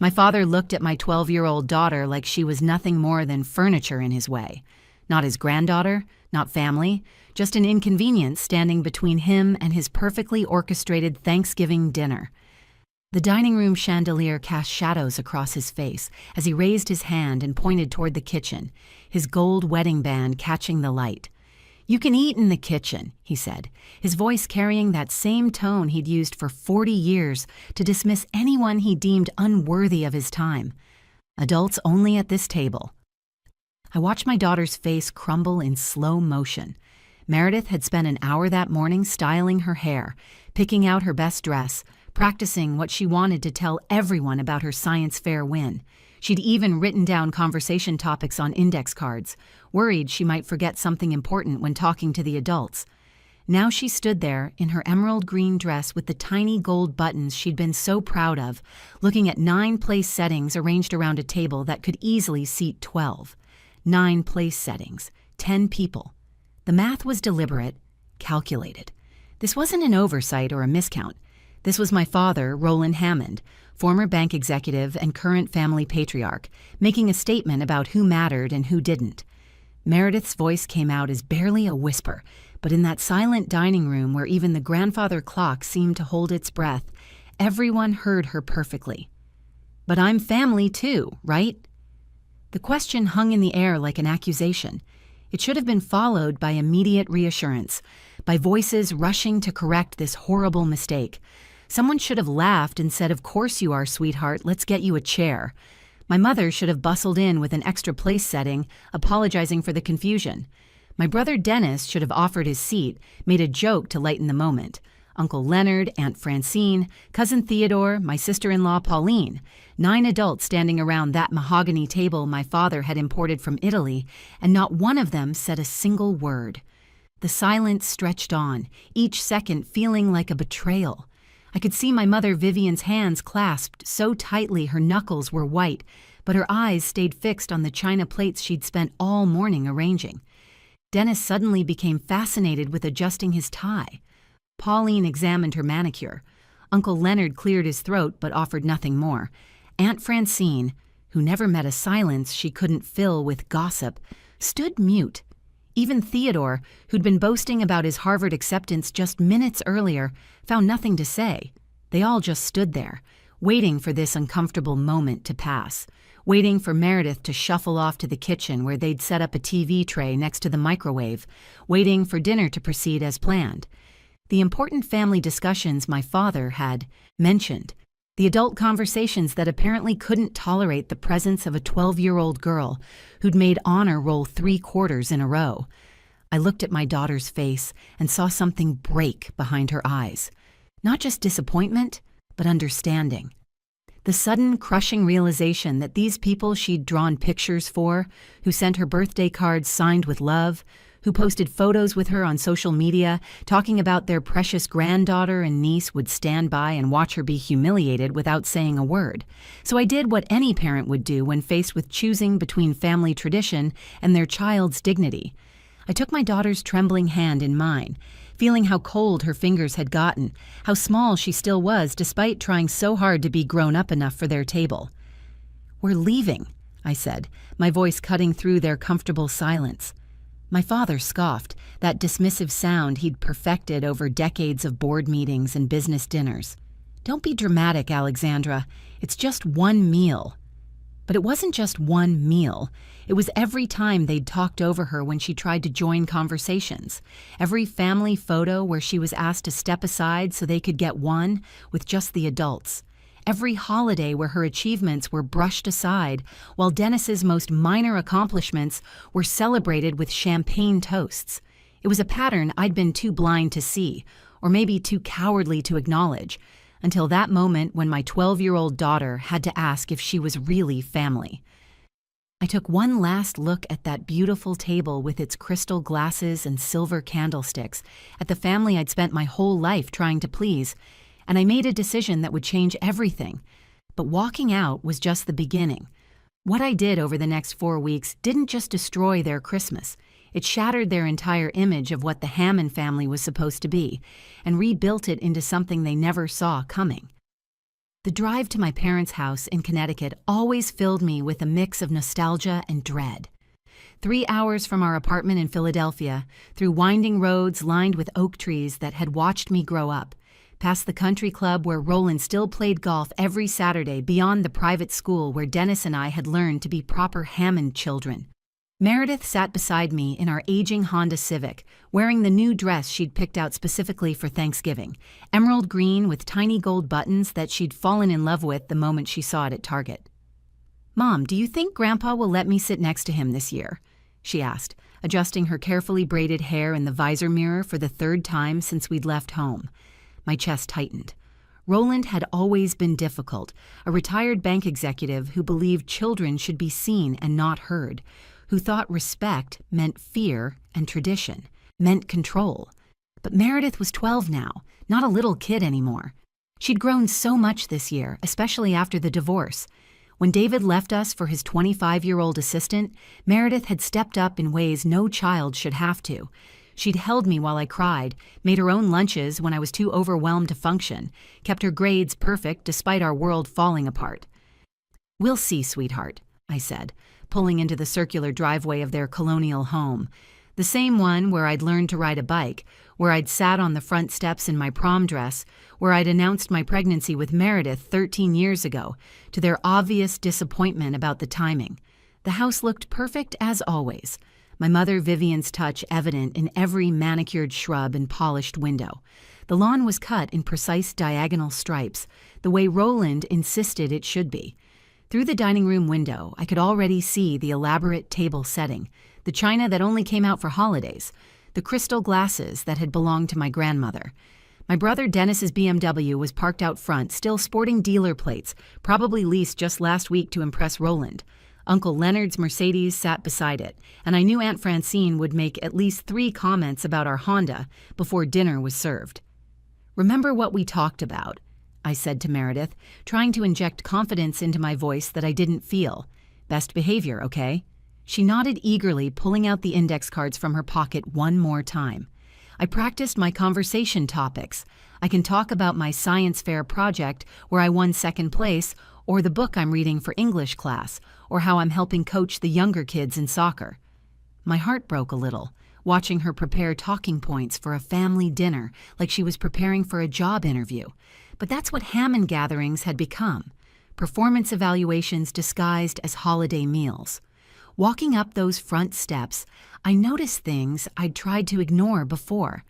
My father looked at my 12-year-old daughter like she was nothing more than furniture in his way. Not his granddaughter, not family, just an inconvenience standing between him and his perfectly orchestrated Thanksgiving dinner. The dining room chandelier cast shadows across his face as he raised his hand and pointed toward the kitchen, his gold wedding band catching the light. "You can eat in the kitchen," he said, his voice carrying that same tone he'd used for 40 years to dismiss anyone he deemed unworthy of his time. Adults only at this table. I watched my daughter's face crumble in slow motion. Meredith had spent an hour that morning styling her hair, picking out her best dress, practicing what she wanted to tell everyone about her science fair win. She'd even written down conversation topics on index cards, worried she might forget something important when talking to the adults. Now she stood there in her emerald green dress with the tiny gold buttons she'd been so proud of, looking at 9 place settings arranged around a table that could easily seat 12. 9 place settings, 10 people. The math was deliberate, calculated. This wasn't an oversight or a miscount. This was my father, Roland Hammond, former bank executive and current family patriarch, making a statement about who mattered and who didn't. Meredith's voice came out as barely a whisper, but in that silent dining room where even the grandfather clock seemed to hold its breath, everyone heard her perfectly. "But I'm family too, right?" The question hung in the air like an accusation. It should have been followed by immediate reassurance, by voices rushing to correct this horrible mistake. Someone should have laughed and said, "Of course you are, sweetheart, let's get you a chair." My mother should have bustled in with an extra place setting, apologizing for the confusion. My brother Dennis should have offered his seat, made a joke to lighten the moment. Uncle Leonard, Aunt Francine, Cousin Theodore, my sister-in-law Pauline, 9 adults standing around that mahogany table my father had imported from Italy, and not one of them said a single word. The silence stretched on, each second feeling like a betrayal. I could see my mother Vivian's hands clasped so tightly her knuckles were white, but her eyes stayed fixed on the china plates she'd spent all morning arranging. Dennis suddenly became fascinated with adjusting his tie. Pauline examined her manicure. Uncle Leonard cleared his throat but offered nothing more. Aunt Francine, who never met a silence she couldn't fill with gossip, stood mute. Even Theodore, who'd been boasting about his Harvard acceptance just minutes earlier, found nothing to say. They all just stood there, waiting for this uncomfortable moment to pass, waiting for Meredith to shuffle off to the kitchen where they'd set up a TV tray next to the microwave, waiting for dinner to proceed as planned. The important family discussions my father had mentioned, the adult conversations that apparently couldn't tolerate the presence of a 12-year-old girl who'd made honor roll 3 quarters in a row. I looked at my daughter's face and saw something break behind her eyes. Not just disappointment, but understanding. The sudden, crushing realization that these people she'd drawn pictures for, who sent her birthday cards signed with love, who posted photos with her on social media, talking about their precious granddaughter and niece, would stand by and watch her be humiliated without saying a word. So I did what any parent would do when faced with choosing between family tradition and their child's dignity. I took my daughter's trembling hand in mine, feeling how cold her fingers had gotten, how small she still was despite trying so hard to be grown up enough for their table. "We're leaving," I said, my voice cutting through their comfortable silence. My father scoffed, that dismissive sound he'd perfected over decades of board meetings and business dinners. "Don't be dramatic, Alexandra. It's just one meal." But it wasn't just one meal. It was every time they'd talked over her when she tried to join conversations. Every family photo where she was asked to step aside so they could get one with just the adults. Every holiday where her achievements were brushed aside, while Dennis's most minor accomplishments were celebrated with champagne toasts. It was a pattern I'd been too blind to see, or maybe too cowardly to acknowledge, until that moment when my 12-year-old daughter had to ask if she was really family. I took one last look at that beautiful table with its crystal glasses and silver candlesticks, at the family I'd spent my whole life trying to please, and I made a decision that would change everything. But walking out was just the beginning. What I did over the next 4 weeks didn't just destroy their Christmas. It shattered their entire image of what the Hammond family was supposed to be, and rebuilt it into something they never saw coming. The drive to my parents' house in Connecticut always filled me with a mix of nostalgia and dread. 3 hours from our apartment in Philadelphia, through winding roads lined with oak trees that had watched me grow up, past the country club where Roland still played golf every Saturday, beyond the private school where Dennis and I had learned to be proper Hammond children. Meredith sat beside me in our aging Honda Civic, wearing the new dress she'd picked out specifically for Thanksgiving, emerald green with tiny gold buttons that she'd fallen in love with the moment she saw it at Target. "Mom, do you think Grandpa will let me sit next to him this year?" she asked, adjusting her carefully braided hair in the visor mirror for the 3rd time since we'd left home. My chest tightened. Roland had always been difficult, a retired bank executive who believed children should be seen and not heard, who thought respect meant fear and tradition, meant control. But Meredith was 12 now, not a little kid anymore. She'd grown so much this year, especially after the divorce. When David left us for his 25-year-old assistant, Meredith had stepped up in ways no child should have to. She'd held me while I cried, made her own lunches when I was too overwhelmed to function, kept her grades perfect despite our world falling apart. "We'll see, sweetheart," I said, pulling into the circular driveway of their colonial home, the same one where I'd learned to ride a bike, where I'd sat on the front steps in my prom dress, where I'd announced my pregnancy with Meredith 13 years ago, to their obvious disappointment about the timing. The house looked perfect as always, my mother Vivian's touch evident in every manicured shrub and polished window. The lawn was cut in precise diagonal stripes, the way Roland insisted it should be. Through the dining room window, I could already see the elaborate table setting, the china that only came out for holidays, the crystal glasses that had belonged to my grandmother. My brother Dennis's BMW was parked out front, still sporting dealer plates, probably leased just last week to impress Roland. Uncle Leonard's Mercedes sat beside it, and I knew Aunt Francine would make at least 3 comments about our Honda before dinner was served. "Remember what we talked about," I said to Meredith, trying to inject confidence into my voice that I didn't feel. "Best behavior, okay?" She nodded eagerly, pulling out the index cards from her pocket one more time. I practiced my conversation topics. I can talk about my science fair project where I won 2nd place, or the book I'm reading for English class, or how I'm helping coach the younger kids in soccer. My heart broke a little, watching her prepare talking points for a family dinner like she was preparing for a job interview. But that's what Hammond gatherings had become, performance evaluations disguised as holiday meals. Walking up those front steps, I noticed things I'd tried to ignore before.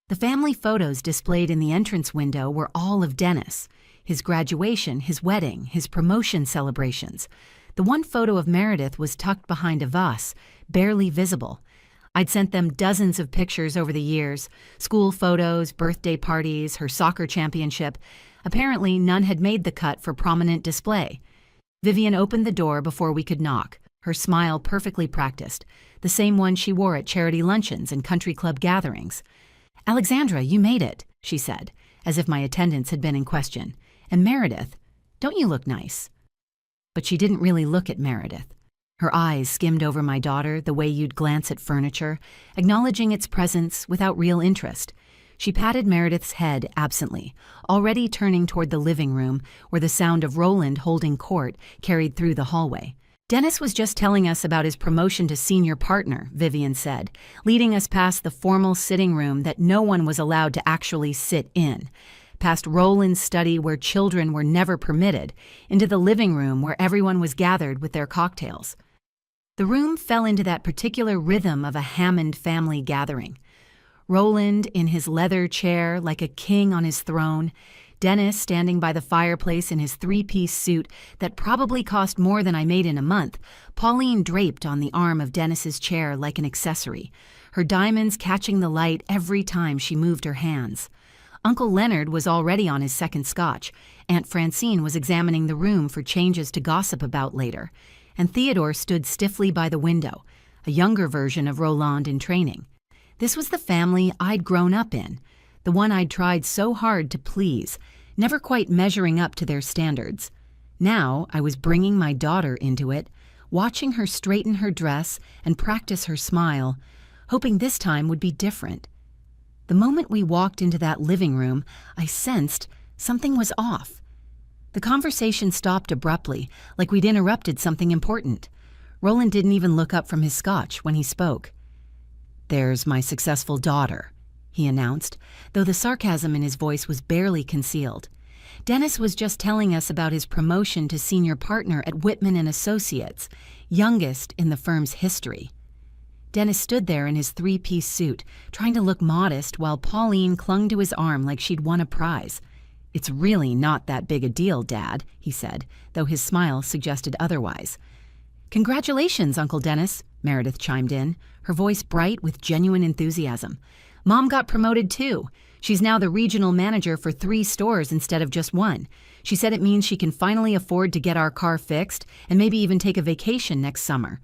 The family photos displayed in the entrance window were all of Dennis, his graduation, his wedding, his promotion celebrations. The one photo of Meredith was tucked behind a vase, barely visible. I'd sent them dozens of pictures over the years, school photos, birthday parties, her soccer championship. Apparently, none had made the cut for prominent display. Vivian opened the door before we could knock, her smile perfectly practiced, the same one she wore at charity luncheons and country club gatherings. "Alexandra, you made it," she said, as if my attendance had been in question. "And Meredith, don't you look nice?" But she didn't really look at Meredith. Her eyes skimmed over my daughter the way you'd glance at furniture, acknowledging its presence without real interest. She patted Meredith's head absently, already turning toward the living room where the sound of Roland holding court carried through the hallway. "Dennis was just telling us about his promotion to senior partner," Vivian said, leading us past the formal sitting room that no one was allowed to actually sit in, past Roland's study where children were never permitted, into the living room where everyone was gathered with their cocktails. The room fell into that particular rhythm of a Hammond family gathering. Roland in his leather chair like a king on his throne, Dennis standing by the fireplace in his 3-piece suit that probably cost more than I made in a month, Pauline draped on the arm of Dennis's chair like an accessory, her diamonds catching the light every time she moved her hands. Uncle Leonard was already on his 2nd scotch. Aunt Francine was examining the room for changes to gossip about later, and Theodore stood stiffly by the window, a younger version of Roland in training. This was the family I'd grown up in, the one I'd tried so hard to please, never quite measuring up to their standards. Now I was bringing my daughter into it, watching her straighten her dress and practice her smile, hoping this time would be different. The moment we walked into that living room, I sensed something was off. The conversation stopped abruptly, like we'd interrupted something important. Roland didn't even look up from his scotch when he spoke. "There's my successful daughter," he announced, though the sarcasm in his voice was barely concealed. Dennis was just telling us about his promotion to senior partner at Whitman and Associates, youngest in the firm's history. Dennis stood there in his three-piece suit, trying to look modest while Pauline clung to his arm like she'd won a prize. "It's really not that big a deal, Dad," he said, though his smile suggested otherwise. "Congratulations, Uncle Dennis," Meredith chimed in, her voice bright with genuine enthusiasm. "Mom got promoted too. She's now the regional manager for 3 stores instead of just 1. She said it means she can finally afford to get our car fixed and maybe even take a vacation next summer."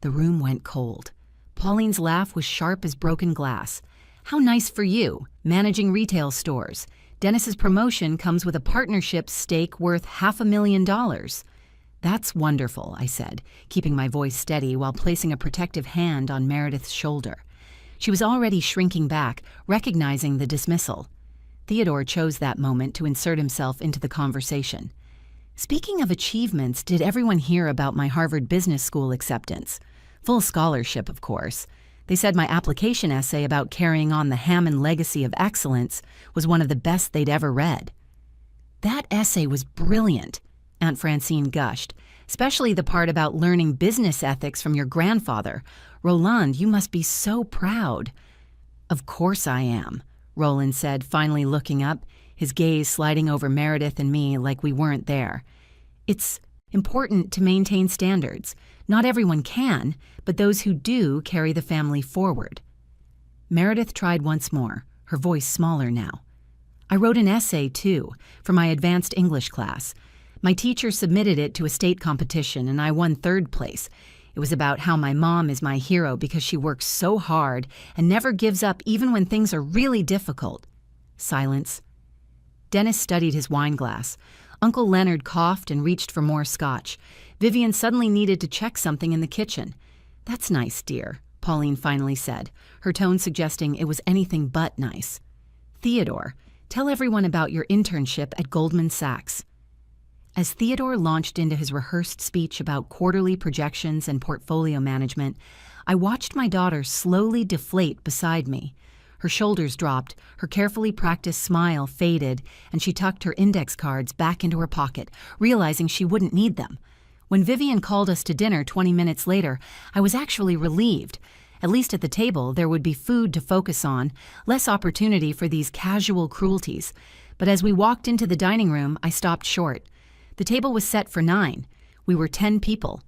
The room went cold. Pauline's laugh was sharp as broken glass. "How nice for you, managing retail stores. Dennis's promotion comes with a partnership stake worth $500,000. "That's wonderful," I said, keeping my voice steady while placing a protective hand on Meredith's shoulder. She was already shrinking back, recognizing the dismissal. Theodore chose that moment to insert himself into the conversation. "Speaking of achievements, did everyone hear about my Harvard Business School acceptance? Full scholarship, of course. They said my application essay about carrying on the Hammond legacy of excellence was one of the best they'd ever read." "That essay was brilliant," Aunt Francine gushed, "especially the part about learning business ethics from your grandfather. Roland, you must be so proud." "Of course I am," Roland said, finally looking up, his gaze sliding over Meredith and me like we weren't there. "It's important to maintain standards. Not everyone can, but those who do carry the family forward." Meredith tried once more, her voice smaller now. "I wrote an essay, too, for my advanced English class. My teacher submitted it to a state competition, and I won 3rd place. It was about how my mom is my hero because she works so hard and never gives up even when things are really difficult." Silence. Dennis studied his wine glass. Uncle Leonard coughed and reached for more scotch. Vivian suddenly needed to check something in the kitchen. "That's nice, dear," Pauline finally said, her tone suggesting it was anything but nice. "Theodore, tell everyone about your internship at Goldman Sachs." As Theodore launched into his rehearsed speech about quarterly projections and portfolio management, I watched my daughter slowly deflate beside me. Her shoulders dropped, her carefully practiced smile faded, and she tucked her index cards back into her pocket, realizing she wouldn't need them. When Vivian called us to dinner 20 minutes later, I was actually relieved. At least at the table, there would be food to focus on, less opportunity for these casual cruelties. But as we walked into the dining room, I stopped short. The table was set for 9. We were 10 people.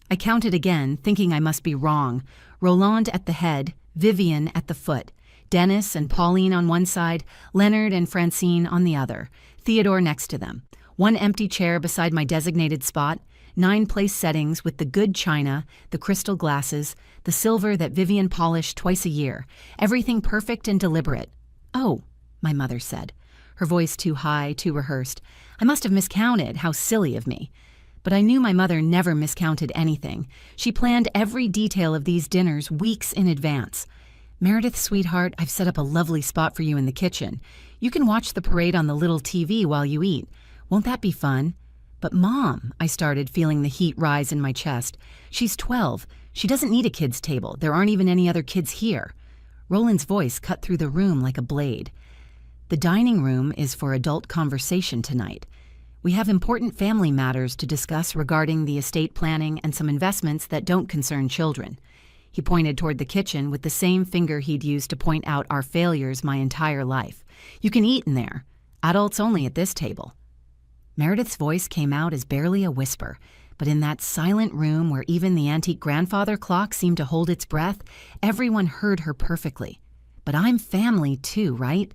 I counted again, thinking I must be wrong. Roland at the head, Vivian at the foot, Dennis and Pauline on one side, Leonard and Francine on the other, Theodore next to them. 1 empty chair beside my designated spot, 9 place settings with the good china, the crystal glasses, the silver that Vivian polished twice a year, everything perfect and deliberate. "Oh," my mother said, her voice too high, too rehearsed. I must have miscounted, how silly of me. But I knew my mother never miscounted anything. She planned every detail of these dinners weeks in advance. "Meredith, sweetheart, I've set up a lovely spot for you in the kitchen. You can watch the parade on the little TV while you eat. Won't that be fun?" "But Mom," I started, feeling the heat rise in my chest. "She's 12. She doesn't need a kid's table. There aren't even any other kids here." Roland's voice cut through the room like a blade. "The dining room is for adult conversation tonight. We have important family matters to discuss regarding the estate planning and some investments that don't concern children." He pointed toward the kitchen with the same finger he'd used to point out our failures my entire life. "You can eat in there. Adults only at this table." Meredith's voice came out as barely a whisper, but in that silent room where even the antique grandfather clock seemed to hold its breath, everyone heard her perfectly. "But I'm family too, right?"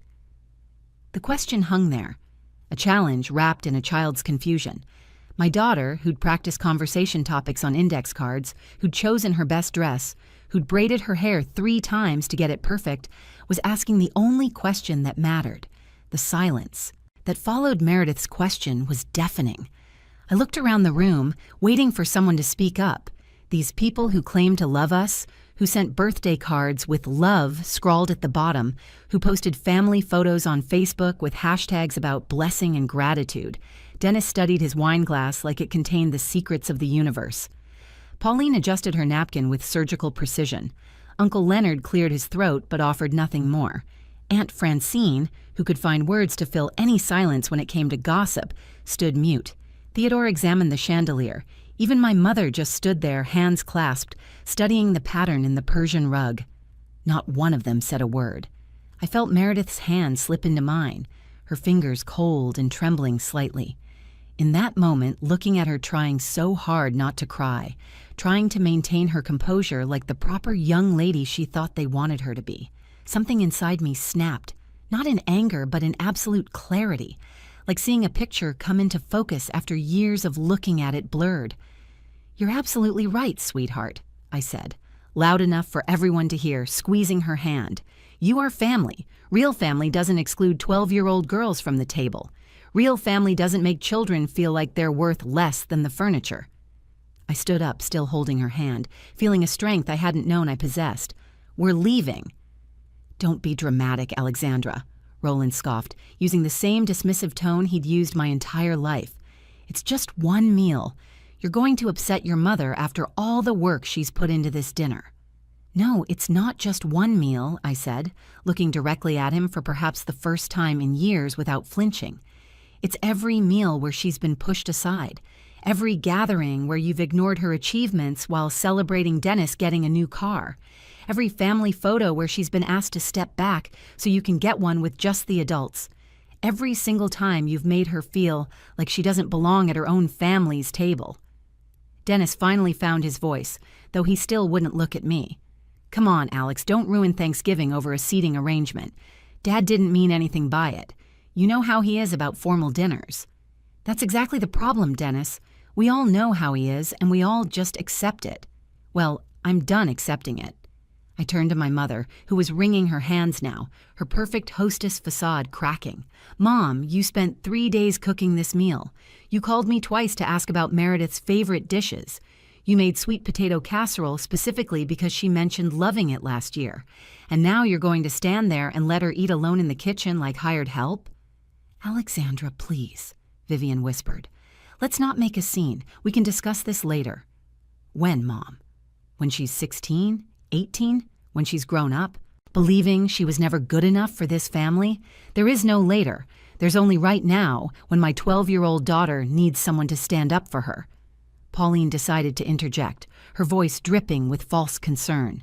The question hung there, a challenge wrapped in a child's confusion. My daughter, who'd practiced conversation topics on index cards, who'd chosen her best dress, who'd braided her hair 3 times to get it perfect, was asking the only question that mattered. The silence that followed Meredith's question was deafening. I looked around the room, waiting for someone to speak up. These people who claimed to love us, who sent birthday cards with love scrawled at the bottom, who posted family photos on Facebook with hashtags about blessing and gratitude. Dennis studied his wine glass like it contained the secrets of the universe. Pauline adjusted her napkin with surgical precision. Uncle Leonard cleared his throat but offered nothing more. Aunt Francine, who could find words to fill any silence when it came to gossip, stood mute. Theodore examined the chandelier. Even my mother just stood there, hands clasped, studying the pattern in the Persian rug. Not one of them said a word. I felt Meredith's hand slip into mine, her fingers cold and trembling slightly. In that moment, looking at her trying so hard not to cry, trying to maintain her composure like the proper young lady she thought they wanted her to be, something inside me snapped, not in anger but in absolute clarity, like seeing a picture come into focus after years of looking at it blurred. "You're absolutely right, sweetheart," I said, loud enough for everyone to hear, squeezing her hand. "You are family. Real family doesn't exclude 12-year-old girls from the table. Real family doesn't make children feel like they're worth less than the furniture." I stood up, still holding her hand, feeling a strength I hadn't known I possessed. "We're leaving." "Don't be dramatic, Alexandra," Roland scoffed, using the same dismissive tone he'd used my entire life. "It's just one meal. You're going to upset your mother after all the work she's put into this dinner." "No, it's not just one meal," I said, looking directly at him for perhaps the first time in years without flinching. "It's every meal where she's been pushed aside, every gathering where you've ignored her achievements while celebrating Dennis getting a new car, every family photo where she's been asked to step back so you can get one with just the adults. Every single time you've made her feel like she doesn't belong at her own family's table." Dennis finally found his voice, though he still wouldn't look at me. "Come on, Alex, don't ruin Thanksgiving over a seating arrangement. Dad didn't mean anything by it. You know how he is about formal dinners." "That's exactly the problem, Dennis. We all know how he is, and we all just accept it." "Well, I'm done accepting it." I turned to my mother, who was wringing her hands now, her perfect hostess facade cracking. "Mom, you spent 3 days cooking this meal. You called me twice to ask about Meredith's favorite dishes. You made sweet potato casserole specifically because she mentioned loving it last year. And now you're going to stand there and let her eat alone in the kitchen like hired help?" "Alexandra, please," Vivian whispered. "Let's not make a scene. We can discuss this later." "When, Mom? When she's 16? 18? When she's grown up? Believing she was never good enough for this family? There is no later. There's only right now, when my 12-year-old daughter needs someone to stand up for her." Pauline decided to interject, her voice dripping with false concern.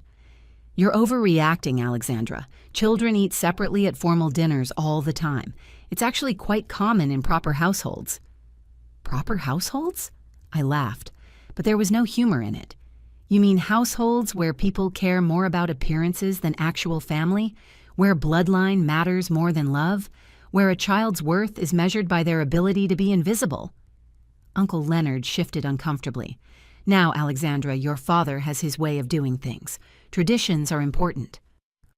"You're overreacting, Alexandra. Children eat separately at formal dinners all the time. It's actually quite common in proper households." "Proper households?" I laughed, but there was no humor in it. "You mean households where people care more about appearances than actual family? Where bloodline matters more than love? Where a child's worth is measured by their ability to be invisible?" Uncle Leonard shifted uncomfortably. "Now, Alexandra, your father has his way of doing things. Traditions are important."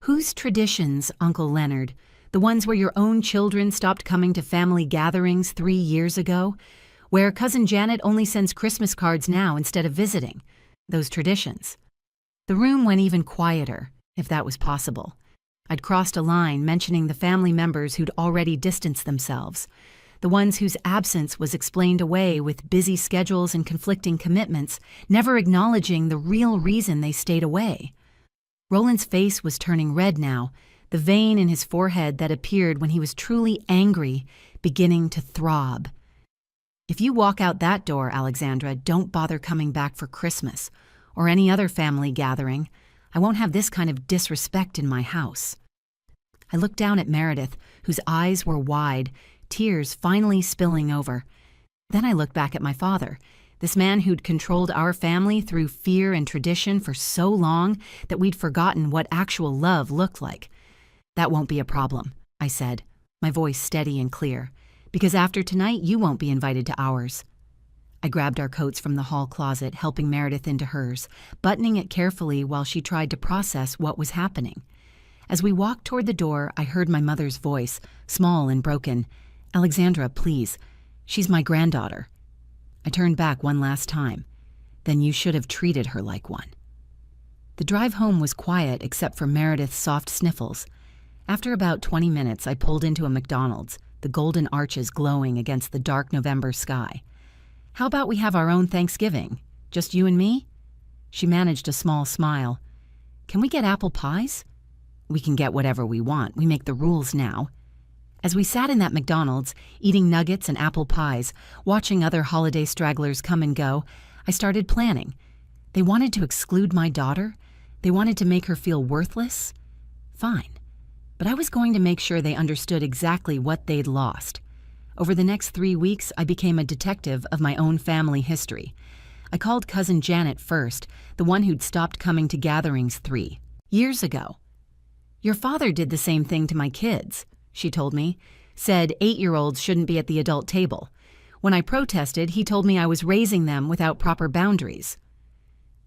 "Whose traditions, Uncle Leonard? The ones where your own children stopped coming to family gatherings 3 years ago? Where Cousin Janet only sends Christmas cards now instead of visiting? Those traditions?" The room went even quieter, if that was possible. I'd crossed a line mentioning the family members who'd already distanced themselves, the ones whose absence was explained away with busy schedules and conflicting commitments, never acknowledging the real reason they stayed away. Roland's face was turning red now, the vein in his forehead that appeared when he was truly angry beginning to throb. "If you walk out that door, Alexandra, don't bother coming back for Christmas or any other family gathering. I won't have this kind of disrespect in my house." I looked down at Meredith, whose eyes were wide, tears finally spilling over. Then I looked back at my father, this man who'd controlled our family through fear and tradition for so long that we'd forgotten what actual love looked like. "That won't be a problem," I said, my voice steady and clear, "because after tonight you won't be invited to ours." I grabbed our coats from the hall closet, helping Meredith into hers, buttoning it carefully while she tried to process what was happening. As we walked toward the door, I heard my mother's voice, small and broken. "Alexandra, please. She's my granddaughter." I turned back one last time. "Then you should have treated her like one." The drive home was quiet except for Meredith's soft sniffles. After about 20 minutes, I pulled into a McDonald's. the golden arches glowing against the dark November sky. "How about we have our own Thanksgiving? Just you and me?" She managed a small smile. "Can we get apple pies?" "We can get whatever we want. We make the rules now." As we sat in that McDonald's, eating nuggets and apple pies, watching other holiday stragglers come and go, I started planning. They wanted to exclude my daughter. They wanted to make her feel worthless. Fine. But I was going to make sure they understood exactly what they'd lost. Over the next 3 weeks, I became a detective of my own family history. I called cousin Janet first, the one who'd stopped coming to gatherings 3 years ago. "Your father did the same thing to my kids," she told me. "Said 8-year-olds shouldn't be at the adult table. When I protested, he told me I was raising them without proper boundaries."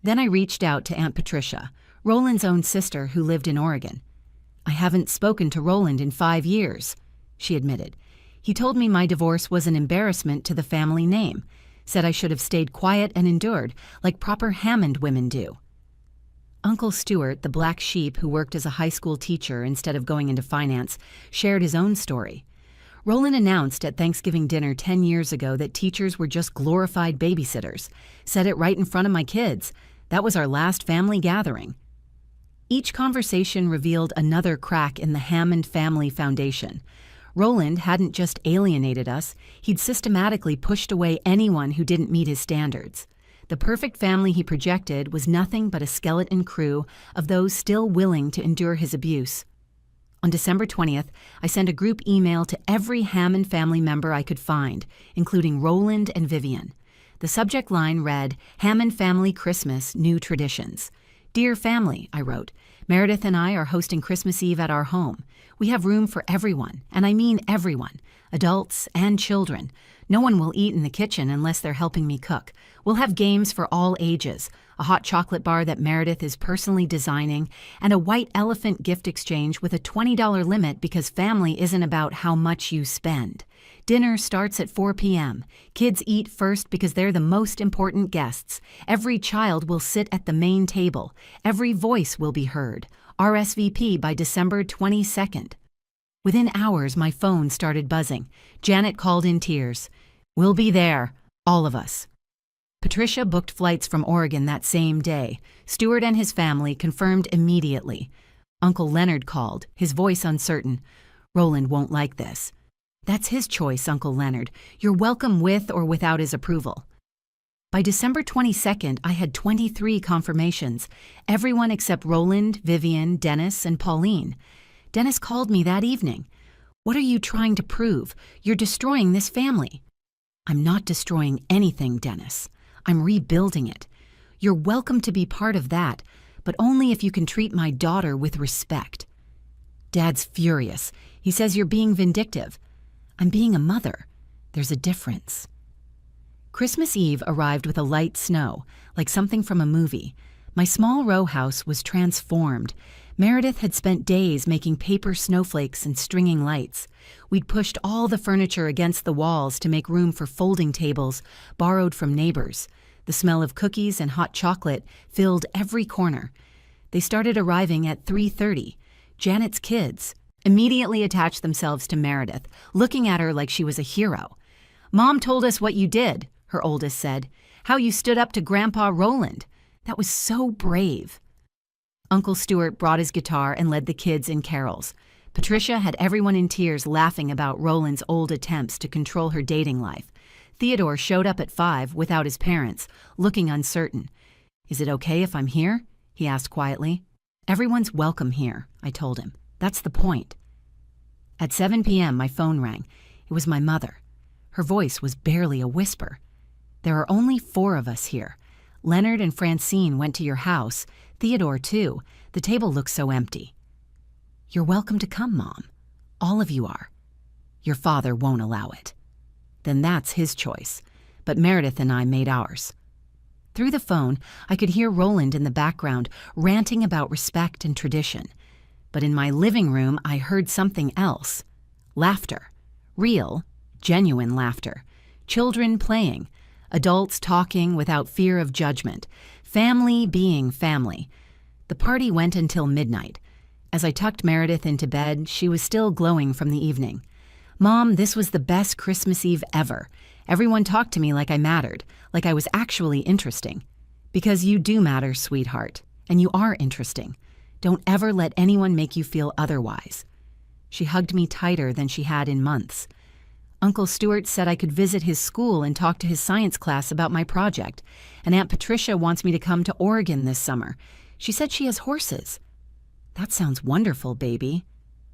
Then I reached out to Aunt Patricia, Roland's own sister who lived in Oregon. "I haven't spoken to Roland in 5 years," she admitted. "He told me my divorce was an embarrassment to the family name, said I should have stayed quiet and endured, like proper Hammond women do." Uncle Stuart, the black sheep who worked as a high school teacher instead of going into finance, shared his own story. Roland announced at Thanksgiving dinner 10 years ago that teachers were just glorified babysitters. Said it right in front of my kids. That was our last family gathering. Each conversation revealed another crack in the Hammond family foundation. Roland hadn't just alienated us, he'd systematically pushed away anyone who didn't meet his standards. The perfect family he projected was nothing but a skeleton crew of those still willing to endure his abuse. On December 20th, I sent a group email to every Hammond family member I could find, including Roland and Vivian. The subject line read, "Hammond Family Christmas, New Traditions." "Dear family," I wrote, "Meredith and I are hosting Christmas Eve at our home. We have room for everyone, and I mean everyone, adults and children. No one will eat in the kitchen unless they're helping me cook. We'll have games for all ages, a hot chocolate bar that Meredith is personally designing, and a white elephant gift exchange with a $20 limit because family isn't about how much you spend. Dinner starts at 4 p.m. Kids eat first because they're the most important guests. Every child will sit at the main table. Every voice will be heard. RSVP by December 22nd. Within hours, my phone started buzzing. Janet called in tears. "We'll be there, all of us." Patricia booked flights from Oregon that same day. Stuart and his family confirmed immediately. Uncle Leonard called, his voice uncertain. "Roland won't like this." "That's his choice, Uncle Leonard. You're welcome with or without his approval." By December 22nd, I had 23 confirmations. Everyone except Roland, Vivian, Dennis, and Pauline. Dennis called me that evening. "What are you trying to prove? You're destroying this family." "I'm not destroying anything, Dennis. I'm rebuilding it. You're welcome to be part of that, but only if you can treat my daughter with respect." Dad's furious. He says you're being vindictive. I'm being a mother. There's a difference. Christmas Eve arrived with a light snow, like something from a movie. My small row house was transformed. Meredith had spent days making paper snowflakes and stringing lights. We'd pushed all the furniture against the walls to make room for folding tables, borrowed from neighbors. The smell of cookies and hot chocolate filled every corner. They started arriving at 3:30. Janet's kids immediately attached themselves to Meredith, looking at her like she was a hero. "Mom told us what you did," her oldest said. "How you stood up to Grandpa Roland. That was so brave." Uncle Stuart brought his guitar and led the kids in carols. Patricia had everyone in tears laughing about Roland's old attempts to control her dating life. Theodore showed up at 5 without his parents, looking uncertain. "Is it okay if I'm here?" he asked quietly. "Everyone's welcome here," I told him. "That's the point." At 7 p.m., my phone rang. It was my mother. Her voice was barely a whisper. "There are only 4 of us here. Leonard and Francine went to your house. Theodore, too. The table looks so empty." "You're welcome to come, Mom. All of you are." "Your father won't allow it." "Then that's his choice. But Meredith and I made ours." Through the phone, I could hear Roland in the background ranting about respect and tradition. But in my living room, I heard something else. Laughter. Real, genuine laughter. Children playing. Adults talking without fear of judgment. Family being family. The party went until midnight. As I tucked Meredith into bed, she was still glowing from the evening. "Mom, this was the best Christmas Eve ever. Everyone talked to me like I mattered, like I was actually interesting. Because you do matter, sweetheart, and you are interesting. Don't ever let anyone make you feel otherwise." She hugged me tighter than she had in months. Uncle Stuart said I could visit his school and talk to his science class about my project, and Aunt Patricia wants me to come to Oregon this summer. She said she has horses. That sounds wonderful, baby.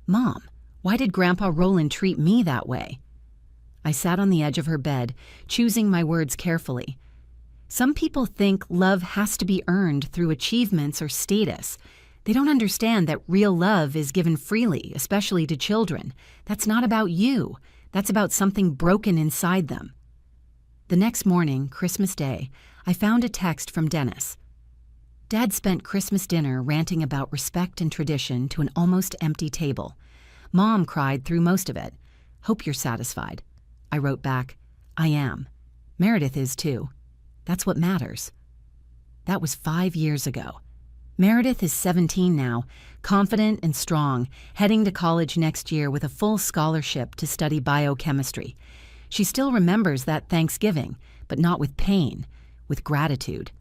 Mom, why did Grandpa Roland treat me that way? I sat on the edge of her bed, choosing my words carefully. Some people think love has to be earned through achievements or status. They don't understand that real love is given freely, especially to children. That's not about you. That's about something broken inside them. The next morning, Christmas Day, I found a text from Dennis. Dad spent Christmas dinner ranting about respect and tradition to an almost empty table. Mom cried through most of it. "Hope you're satisfied." I wrote back, "I am. Meredith is too. That's what matters." That was 5 years ago. Meredith is 17 now, confident and strong, heading to college next year with a full scholarship to study biochemistry. She still remembers that Thanksgiving, but not with pain, with gratitude.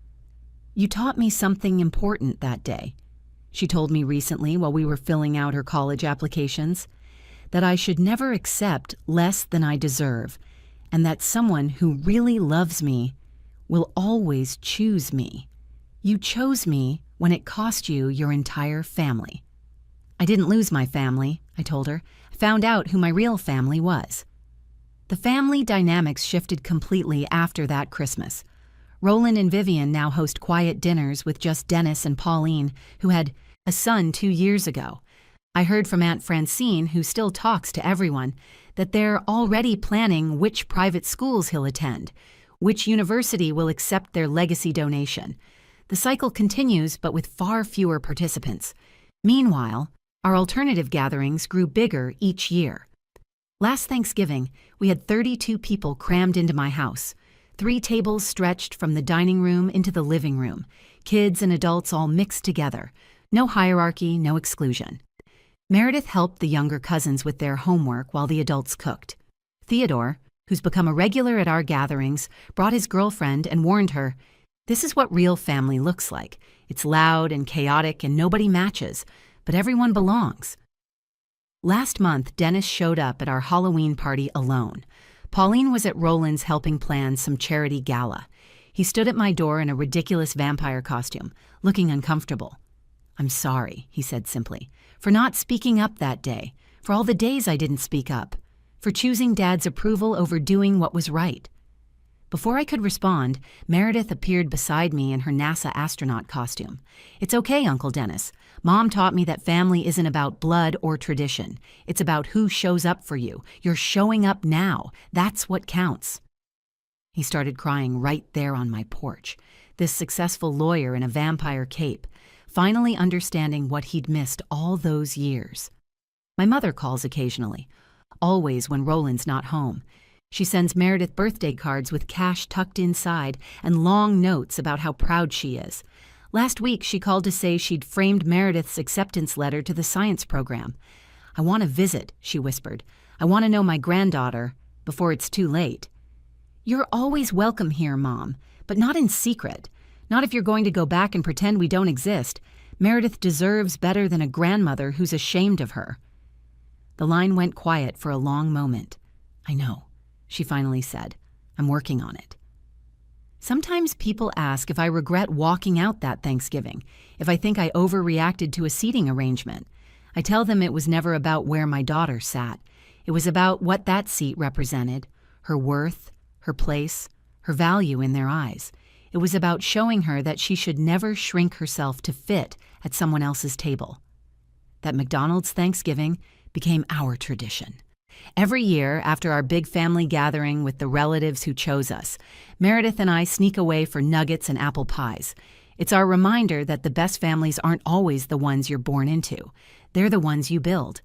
"You taught me something important that day," she told me recently while we were filling out her college applications, "that I should never accept less than I deserve, and that someone who really loves me will always choose me. You chose me when it cost you your entire family." "I didn't lose my family," I told her. "I found out who my real family was." The family dynamics shifted completely after that Christmas. Roland and Vivian now host quiet dinners with just Dennis and Pauline, who had a son 2 years ago. I heard from Aunt Francine, who still talks to everyone, that they're already planning which private schools he'll attend, which university will accept their legacy donation. The cycle continues, but with far fewer participants. Meanwhile, our alternative gatherings grew bigger each year. Last Thanksgiving, we had 32 people crammed into my house. 3 tables stretched from the dining room into the living room. Kids and adults all mixed together. No hierarchy, no exclusion. Meredith helped the younger cousins with their homework while the adults cooked. Theodore, who's become a regular at our gatherings, brought his girlfriend and warned her, "This is what real family looks like. It's loud and chaotic and nobody matches, but everyone belongs." Last month, Dennis showed up at our Halloween party alone. Pauline was at Roland's helping plan some charity gala. He stood at my door in a ridiculous vampire costume, looking uncomfortable. "I'm sorry," he said simply, "for not speaking up that day, for all the days I didn't speak up, for choosing Dad's approval over doing what was right." Before I could respond, Meredith appeared beside me in her NASA astronaut costume. "It's okay, Uncle Dennis. Mom taught me that family isn't about blood or tradition. It's about who shows up for you. You're showing up now. That's what counts." He started crying right there on my porch, this successful lawyer in a vampire cape, finally understanding what he'd missed all those years. My mother calls occasionally, always when Roland's not home. She sends Meredith birthday cards with cash tucked inside and long notes about how proud she is. Last week, she called to say she'd framed Meredith's acceptance letter to the science program. "I want to visit," she whispered. "I want to know my granddaughter before it's too late." "You're always welcome here, Mom, but not in secret. Not if you're going to go back and pretend we don't exist. Meredith deserves better than a grandmother who's ashamed of her." The line went quiet for a long moment. "I know," she finally said. "I'm working on it." Sometimes people ask if I regret walking out that Thanksgiving, if I think I overreacted to a seating arrangement. I tell them it was never about where my daughter sat. It was about what that seat represented, her worth, her place, her value in their eyes. It was about showing her that she should never shrink herself to fit at someone else's table. That McDonald's Thanksgiving became our tradition. Every year, after our big family gathering with the relatives who chose us, Meredith and I sneak away for nuggets and apple pies. It's our reminder that the best families aren't always the ones you're born into. They're the ones you build.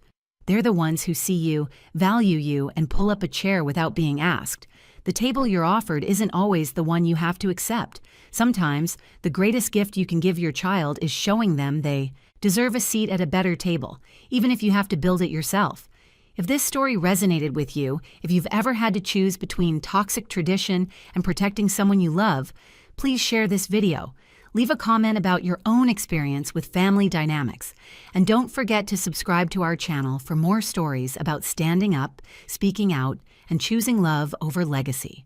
They're the ones who see you, value you, and pull up a chair without being asked. The table you're offered isn't always the one you have to accept. Sometimes, the greatest gift you can give your child is showing them they deserve a seat at a better table, even if you have to build it yourself. If this story resonated with you, if you've ever had to choose between toxic tradition and protecting someone you love, please share this video. Leave a comment about your own experience with family dynamics. And don't forget to subscribe to our channel for more stories about standing up, speaking out, and choosing love over legacy.